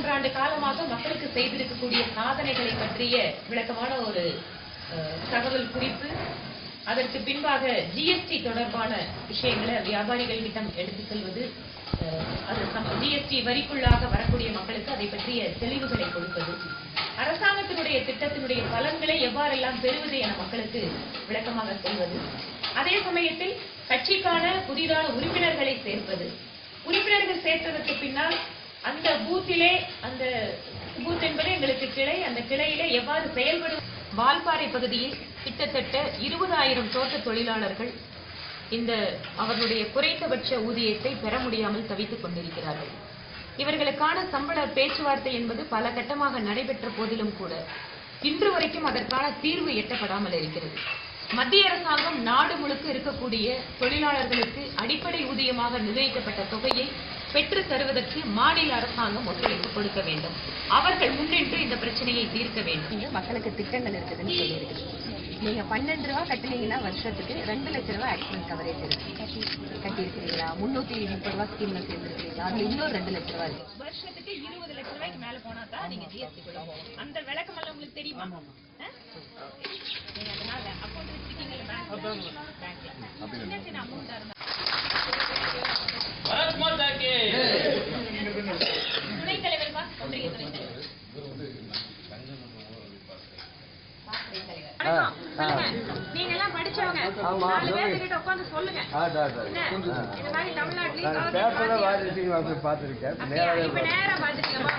மூன்றாண்டு காலமாக மக்களுக்கு செய்திருக்கக்கூடிய சாதனைகளை பற்றிய விளக்கமான ஒரு தகவல் குறிப்பு. அதற்கு பின்பாக ஜிஎஸ்டி தொடர்பான விஷயங்களை வியாபாரிகளிடம் எடுத்துச் செல்வது, அது ஜிஎஸ்டி வரிக்குள்ளாக வரக்கூடிய மக்களுக்கு அதை பற்றிய தெளிவுகளை கொடுப்பது, அரசாங்கத்தினுடைய திட்டத்தினுடைய பலன்களை எவ்வாறெல்லாம் பெறுவது என மக்களுக்கு விளக்கமாக சொல்வது, அதே சமயத்தில் கட்சிக்கான புதிதான உறுப்பினர்களை சேர்ப்பது, உறுப்பினர்கள் சேர்த்ததற்கு பின்னால் அந்த பூத்திலே, அந்த பூத் என்பது எங்களுக்கு கிளை, அந்த கிளையிலே எவ்வாறு செயல்படும். வால்பாறை பகுதியில் கிட்டத்தட்ட 20,000 தோட்ட தொழிலாளர்கள் இந்த அவர்களுடைய குறைந்தபட்ச ஊதியத்தை பெற முடியாமல் தவித்துக் கொண்டிருக்கிறார்கள். இவர்களுக்கான சம்பள பேச்சுவார்த்தை என்பது பல கட்டமாக நடைபெற்ற போதிலும் கூட இன்று வரைக்கும் அதற்கான தீர்வு எட்டப்படாமல் இருக்கிறது. மத்திய அரசாங்கம் நாடு முழுக்க இருக்கக்கூடிய தொழிலாளர்களுக்கு அடிப்படை ஊதியமாக நிர்ணயிக்கப்பட்ட தொகையை பெற்று தருவதற்கு மாநில அரசாங்கம் ஒத்துழைப்பு கொடுக்க வேண்டும். அவர்கள் முன்னின்று இந்த பிரச்சனையை தீர்க்க வேண்டும். மக்களுக்கு திட்டங்கள் இருக்குதுன்னு சொல்லியிருக்கு. நீங்க 12 ரூபா கட்டினீங்கன்னா வருஷத்துக்கு 2 லட்சம் ரூபாய் ஆக்சிடென்ட் கவரேஜ் இருக்கு. கட்டியிருக்கிறீங்களா? 330 ரூபாய் ஸ்கீம்ல சேர்ந்துருக்கீங்களா? அதுல இன்னொரு 2 லட்சம் ரூபாய் இருக்கு. வருஷத்துக்கு 20 லட்சம் ரூபாய்க்கு மேல போனா தான் நீங்க ஜிஎஸ்டி கொடுக்கணும். அந்த விளக்கம் எல்லாம் உங்களுக்கு தெரியுமா? நீங்க அதனால அக்கௌண்ட் வச்சிருக்கீங்கல்ல பேங்க்ல, சின்ன சின்ன அமௌண்டா இருந்தா துணைத் தலைவர்மா, ஒன்றிய துணைத் தலைவர். நீங்க எல்லாம் படிச்சவங்க, 4 பேர்கிட்ட உட்கார்ந்து சொல்லுங்க. இந்த மாதிரி தமிழ்நாட்டிலேயே நேரா பாத்துருக்கீங்க.